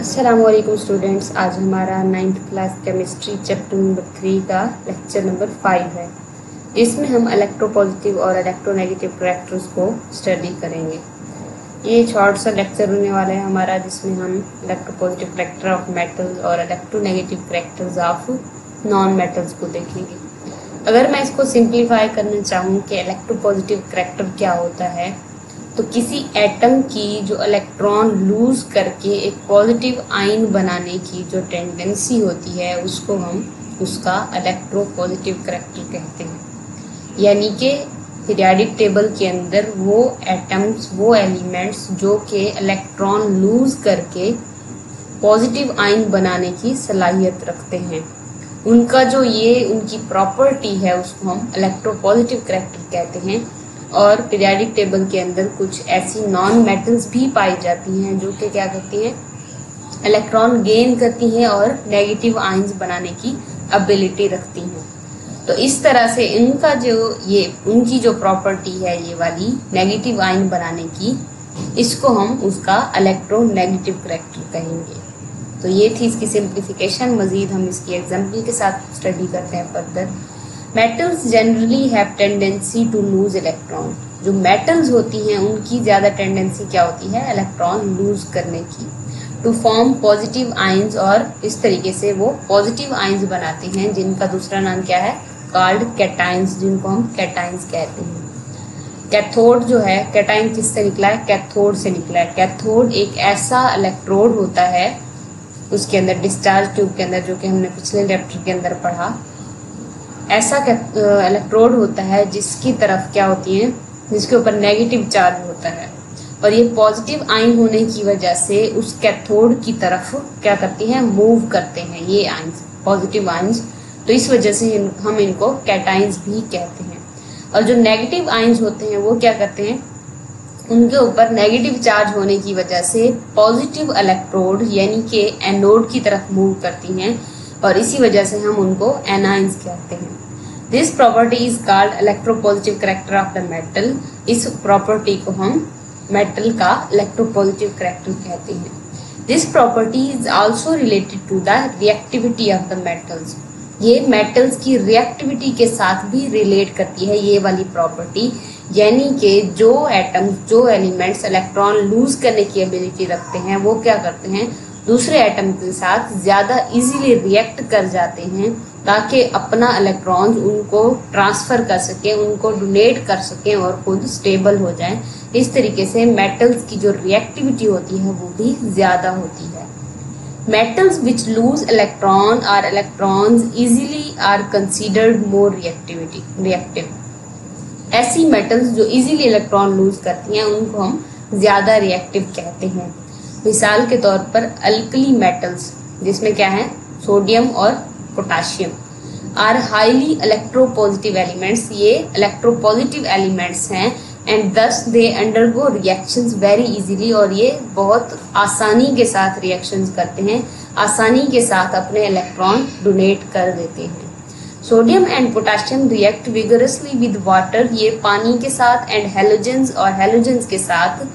अस्सलामुअलैकुम स्टूडेंट्स, आज हमारा 9th class chemistry chapter number 3 का लेक्चर नंबर 5 है। इसमें हम इलेक्ट्रोपॉजिटिव और इलेक्ट्रोनेगेटिव करैक्टर्स को स्टडी करेंगे। ये शॉर्ट सा लेक्चर होने वाला है हमारा, जिसमें हम इलेक्ट्रोपॉजिटिव करैक्टर ऑफ मेटल्स और electronegative characters of non metals को देखेंगे। अगर मैं इसको सिंप्लीफाई करना चाहूँ कि इलेक्ट्रोपॉजिटिव करैक्टर क्या होता है, तो किसी एटम की जो इलेक्ट्रॉन लूज करके एक पॉजिटिव आयन बनाने की जो टेंडेंसी होती है, उसको हम उसका इलेक्ट्रोपॉजिटिव करैक्टर कहते हैं। यानी कि पीरियोडिक टेबल के अंदर वो एटम्स, वो एलिमेंट्स जो कि इलेक्ट्रॉन लूज करके पॉजिटिव आयन बनाने की सलाहियत रखते हैं, उनका जो ये उनकी प्रॉपर्टी है, उसको हम इलेक्ट्रोपॉजिटिव करैक्टर कहते हैं। और पीरियोडिक टेबल के अंदर कुछ ऐसी नॉन मेटल्स भी पाई जाती हैं जो कि क्या करती हैं, इलेक्ट्रॉन गेन करती हैं और नेगेटिव आयंस बनाने की एबिलिटी रखती हैं। तो इस तरह से इनका जो ये उनकी जो प्रॉपर्टी है, ये वाली नेगेटिव आयन बनाने की, इसको हम उसका इलेक्ट्रोनेगेटिव करैक्टर कहेंगे। तो ये थी इसकी सिंप्लीफिकेशन। मजीद हम इसकी एग्जाम्पल के साथ स्टडी करते हैं further. Metals generally have tendency to lose electron. जो मेटल्स होती हैं उनकी ज़्यादा टेंडेंसी क्या होती है, इलेक्ट्रॉन लूज करने की, टू फॉर्म पॉजिटिव आयंस, और इस तरीके से वो पॉजिटिव आयंस बनाते हैं जिनका दूसरा नाम क्या है, कॉल्ड कैटाइंस, जिनको हम कैटाइंस कहते हैं। कैथोड जो है, कैटाइन किससे निकला है, कैथोड से निकला है। कैथोड एक ऐसा इलेक्ट्रोड होता है उसके अंदर, डिस्चार्ज ट्यूब के अंदर, जो कि हमने पिछले चैप्टर के अंदर पढ़ा। ऐसा इलेक्ट्रोड होता है जिसकी तरफ क्या होती है, जिसके ऊपर नेगेटिव चार्ज होता है, और ये पॉजिटिव आयन होने की वजह से उस कैथोड की तरफ क्या करती हैं, मूव करते हैं ये आयंस, पॉजिटिव आयंस। तो इस वजह से हम इनको कैटाइंस भी कहते हैं। और जो नेगेटिव आयंस होते हैं वो क्या करते हैं, उनके ऊपर नेगेटिव चार्ज होने की वजह से पॉजिटिव इलेक्ट्रोड यानी कि एनोड की तरफ मूव करती हैं, और इसी वजह से हम उनको एनाइंस कहते हैं। This property is called electropositive character of the metal. इस प्रॉपर्टी को हम मेटल का इलेक्ट्रोपॉजिटिव करैक्टर कहते हैं। This property is also related to the reactivity of the metals. ये मेटल्स की रिएक्टिविटी के साथ भी रिलेट करती है ये वाली प्रॉपर्टी। यानी कि जो एटम्स, जो एलिमेंट्स इलेक्ट्रॉन लूज करने की एबिलिटी रखते हैं, वो क्या करते हैं, दूसरे एटम के साथ ज़्यादा इजीली रिएक्ट कर जाते हैं, ताकि अपना इलेक्ट्रॉन्स उनको ट्रांसफ़र कर सकें, उनको डोनेट कर सकें और खुद स्टेबल हो जाएं। इस तरीके से मेटल्स की जो रिएक्टिविटी होती है वो भी ज़्यादा होती है। मेटल्स विच लूज इलेक्ट्रॉन और electrons easily are considered more reactive. ऐसी मेटल्स जो इजीली इलेक्ट्रॉन लूज करती हैं उनको हम ज़्यादा रिएक्टिव कहते हैं। मिसाल के तौर पर अल्कली मेटल्स, जिसमें क्या है, सोडियम और potassium, are highly electropositive elements. ये इलेक्ट्रोपॉजिटिव एलिमेंट्स हैं, and thus they undergo reactions very easily, और ये बहुत आसानी के साथ रिएक्शंस करते हैं, आसानी के साथ अपने इलेक्ट्रॉन डोनेट कर देते हैं। Sodium and potassium react vigorously with water. ये पानी के साथ एंड हैलोजेंस और हैलोजेंस के साथ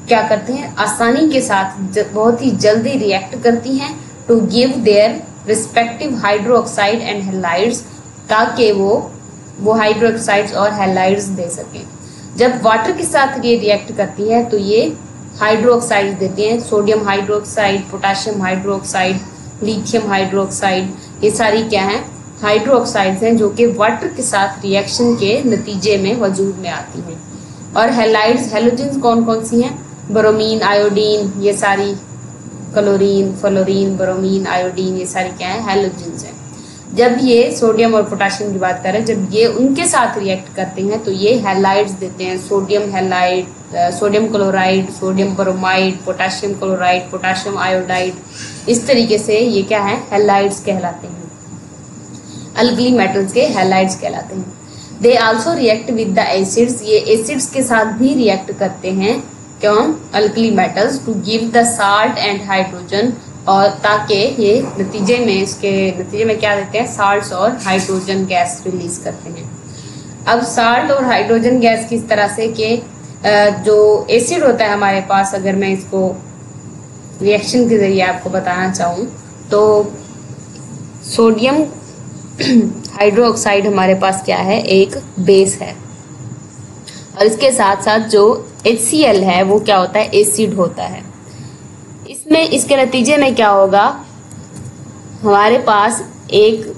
क्या करते हैं, आसानी के साथ बहुत ही जल्दी रिएक्ट करती हैं, to give their respective hydroxide and halides, ताकि वो हाइड्रोक्साइड्स और हैलाइड्स दे सकें। जब वाटर के साथ ये रिएक्ट करती है तो ये हाइड्रोक्साइड देते हैं, sodium hydroxide, potassium hydroxide, lithium hydroxide, ये सारी क्या हैं, हाइड्रोक्साइड्स हैं जो कि वाटर के साथ रिएक्शन के नतीजे में वजूद में आती हैं। और हैलाइड्स, हैलोजेंस कौन कौन सी हैं, ब्रोमीन, आयोडीन, ये सारी, क्लोरीन, फ्लोरीन, ब्रोमीन, आयोडीन, ये सारी क्या है, हैलोजेंस हैं। जब ये सोडियम और पोटाशियम की बात करें, जब ये उनके साथ रिएक्ट करते हैं तो ये हैलाइड्स देते हैं, sodium halide, sodium chloride, sodium bromide, potassium chloride, potassium iodide. इस तरीके से ये क्या है, हैलाइड्स कहलाते हैं, अल्कली मेटल्स के हैलाइड्स कहलाते हैं। They also react with the acids. ये एसिड्स के साथ भी रिएक्ट करते हैं, क्यों, alkali metals, to give the salt and hydrogen, और ताकि ये नतीजे में, इसके नतीजे में क्या देते हैं, साल्ट्स और हाइड्रोजन गैस रिलीज करते हैं। अब साल्ट और हाइड्रोजन गैस किस तरह से, कि जो एसिड होता है हमारे पास, अगर मैं इसको रिएक्शन के जरिए आपको बताना चाहूँ तो सोडियम हाइड्रोक्साइड हमारे पास क्या है, एक बेस है, और इसके साथ साथ जो HCl है वो क्या होता है, एसिड होता है। इसमें इसके नतीजे में क्या होगा, हमारे पास एक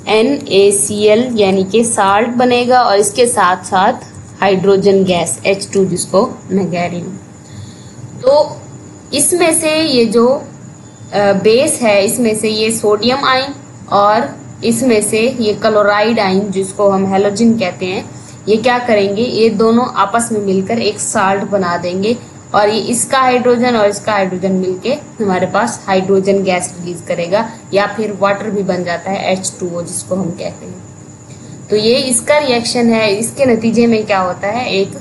NaCl यानी कि साल्ट बनेगा और इसके साथ साथ हाइड्रोजन गैस H2 जिसको मैं कह रही हूँ। तो इसमें से ये जो बेस है, इसमें से ये सोडियम आयन और इसमें से ये क्लोराइड आयन जिसको हम हैलोजन कहते हैं, ये क्या करेंगे, ये दोनों आपस में मिलकर एक साल्ट बना देंगे और ये इसका हाइड्रोजन और इसका हाइड्रोजन मिलके हमारे पास हाइड्रोजन गैस रिलीज करेगा, या फिर वाटर भी बन जाता है H2O जिसको हम कहते हैं। तो ये इसका रिएक्शन है। इसके नतीजे में क्या होता है, एक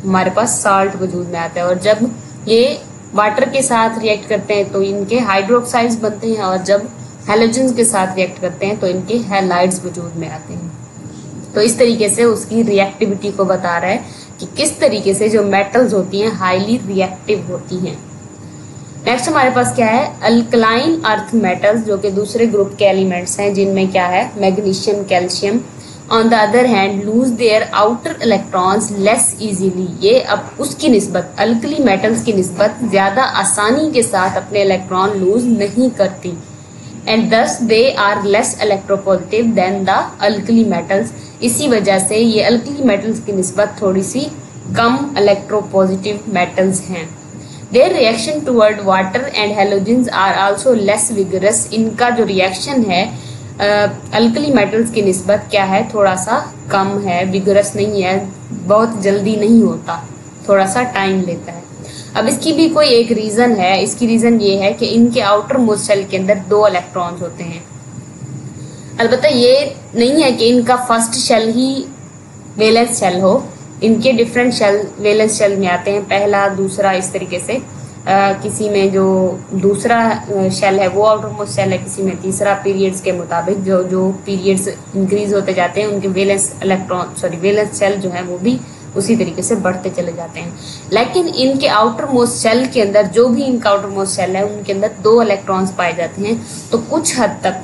हमारे पास साल्ट वजूद में आता है, और जब ये वाटर के साथ रिएक्ट करते हैं तो इनके हाइड्रोक्साइड्स बनते हैं, और जब हैलोजन के साथ रिएक्ट करते हैं तो इनके हैलाइड्स वजूद में आते हैं। तो इस तरीके से उसकी रिएक्टिविटी को बता रहा है कि किस तरीके से जो मेटल्स होती हैं हाईली रिएक्टिव होती हैं। नेक्स्ट हमारे पास क्या है, अल्कलाइन अर्थ मेटल्स, जो कि दूसरे ग्रुप के एलिमेंट्स हैं, जिनमें क्या है, magnesium, calcium. On the other hand lose their outer electrons less easily, ये अब उसकी निस्बत, अल्कली मेटल्स की निस्बत ज्यादा आसानी के साथ अपने इलेक्ट्रॉन लूज नहीं करती, and thus they are less electropositive than the alkali metals. इसी वजह से ये अल्कली मेटल्स की निस्बत थोड़ी सी कम इलेक्ट्रोपॉजिटिव मेटल्स हैं। Their reaction toward water and halogens are also less vigorous, इनका जो रिएक्शन है अल्कली मेटल्स की निस्बत क्या है, थोड़ा सा कम है, विगरस नहीं है, बहुत जल्दी नहीं होता, थोड़ा सा टाइम लेता है। अब इसकी भी कोई एक रीजन है। इसकी रीजन ये है कि इनके आउटर मोस्ट शेल के अंदर 2 इलेक्ट्रॉन्स होते हैं। अलबत्ता ये नहीं है कि इनका फर्स्ट शेल ही वैलेंस शेल हो, इनके डिफरेंट शेल वैलेंस शेल में आते हैं, पहला, दूसरा, इस तरीके से। किसी में जो दूसरा शेल है वो आउटर मोस्ट शेल है, किसी में तीसरा। पीरियड्स के मुताबिक जो पीरियड्स इंक्रीज होते जाते हैं उनके वैलेंस शेल जो है वो भी उसी तरीके से बढ़ते चले जाते हैं। लेकिन इनके आउटर मोस्ट शेल के अंदर, जो भी इनका आउटर मोस्ट शेल है, उनके अंदर 2 इलेक्ट्रॉन्स पाए जाते हैं। तो कुछ हद तक,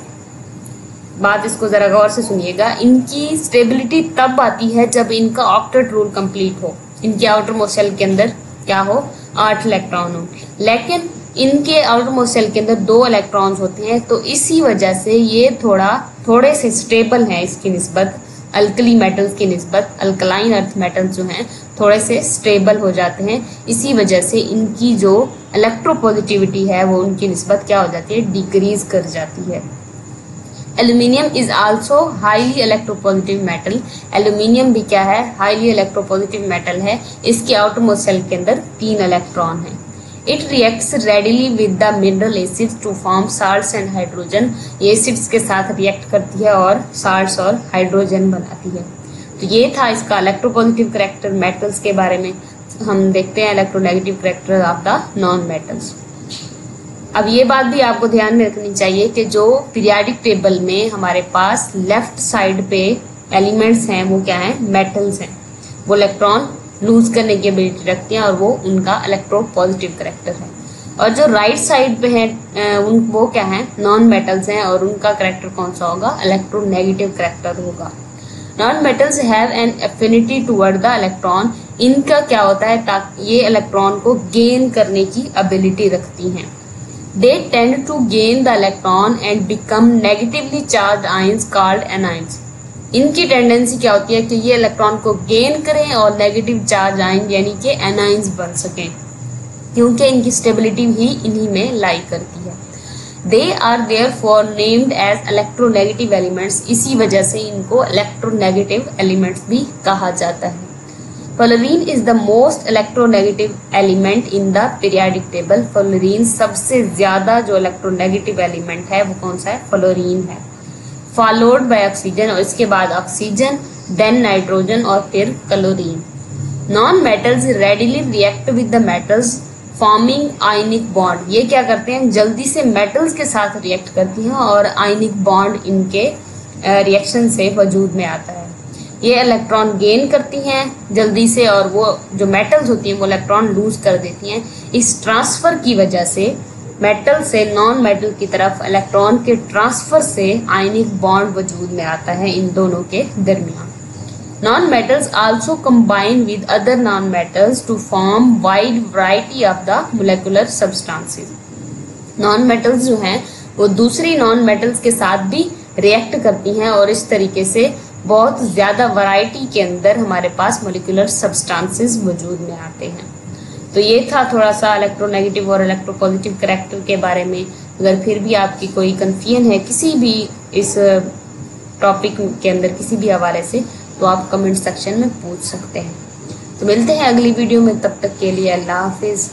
बात इसको जरा गौर से सुनिएगा, इनकी स्टेबिलिटी तब आती है जब इनका ऑक्टेट रूल कंप्लीट हो, इनके आउटर मोस्ट शेल के अंदर क्या हो, 8 इलेक्ट्रॉन हो। लेकिन इनके आउटर मोस्ट शेल के अंदर 2 इलेक्ट्रॉन्स होते हैं, तो इसी वजह से ये थोड़े से स्टेबल हैं इसकी निस्बत, अल्कली मेटल्स की निस्बत। अल्कलाइन अर्थ मेटल्स जो हैं थोड़े से स्टेबल हो जाते हैं, इसी वजह से इनकी जो इलेक्ट्रोपॉजिटिविटी है वो उनकी निस्बत क्या हो जाती है, डिक्रीज कर जाती है। Aluminium is also highly electropositive metal. Aluminium भी क्या है, हाईली इलेक्ट्रोपॉजिटिव मेटल है। इसके आउटर मोस्ट शेल के अंदर 3 इलेक्ट्रॉन हैं। It reacts readily with the mineral acids to form salts and hydrogen. ये एसिड्स के साथ रिएक्ट करती है और साल्ट्स और हाइड्रोजन बनाती है। तो ये था इसका इलेक्ट्रोपॉजिटिव करैक्टर मेटल्स के बारे में। हम देखते हैं electronegative character of the non metals. अब ये बात भी आपको ध्यान में रखनी चाहिए कि जो पीरियाडिक टेबल में हमारे पास लेफ्ट साइड पे एलिमेंट्स हैं वो क्या हैं, मेटल्स हैं। वो इलेक्ट्रॉन लूज करने की एबिलिटी रखते हैं और वो उनका इलेक्ट्रोपॉजिटिव करैक्टर है। और जो राइट साइड पे हैं वो क्या है, नॉन मेटल्स हैं, और उनका करैक्टर कौन सा होगा, इलेक्ट्रोनेगेटिव करैक्टर होगा। Non metals have an affinity toward the electron. इनका क्या होता है, ताकि ये इलेक्ट्रॉन को गेन करने की एबिलिटी रखती हैं। They tend to gain the electron and become negatively charged ions called anions. इनकी टेंडेंसी क्या होती है कि ये इलेक्ट्रॉन को गेन करें और नेगेटिव चार्ज आयन यानी कि एनाइंस बन सकें, क्योंकि इनकी स्टेबिलिटी ही इन्हीं में लाई करती है। They are therefore named as electronegative elements. इसी वजह से इनको इलेक्ट्रोनेगेटिव एलिमेंट्स भी कहा जाता है। Fluorine is the most electronegative element in the periodic table. Fluorine सबसे ज्यादा जो इलेक्ट्रोनेगेटिव एलिमेंट है वो कौन सा है, फ्लोरीन है। फॉलोड बाय ऑक्सीजन, और इसके बाद ऑक्सीजन, देन नाइट्रोजन और फिर chlorine. Non metals readily react with the metals forming ionic bond. ये क्या करते हैं, जल्दी से मेटल्स के साथ रिएक्ट करती हैं और आयनिक बॉन्ड इनके रिएक्शन से वजूद में आता है। ये इलेक्ट्रॉन गेन करती हैं जल्दी से, और वो जो मेटल्स होती हैं वो इलेक्ट्रॉन लूज कर देती हैं। इस ट्रांसफर की वजह से मेटल से नॉन मेटल की तरफ इलेक्ट्रॉन के ट्रांसफर से आयनिक बॉन्ड वजूद में आता है इन दोनों के दरमियान। Non metals also combine with other non metals to form wide variety of the molecular substances. Non metals जो हैं वो दूसरी नॉन मेटल्स के साथ भी रिएक्ट करती हैं और इस तरीके से बहुत ज्यादा वैरायटी के अंदर हमारे पास मोलिकुलर सब्सटेंसेस वजूद में आते हैं। तो ये था थोड़ा सा इलेक्ट्रोनेगेटिव और इलेक्ट्रोपॉजिटिव करैक्टर के बारे में। अगर फिर भी आपकी कोई कंफ्यूजन है किसी भी इस टॉपिक के अंदर किसी भी हवाले से, तो आप कमेंट सेक्शन में पूछ सकते हैं। तो मिलते हैं अगली वीडियो में, तब तक के लिए अल्लाह हाफिज।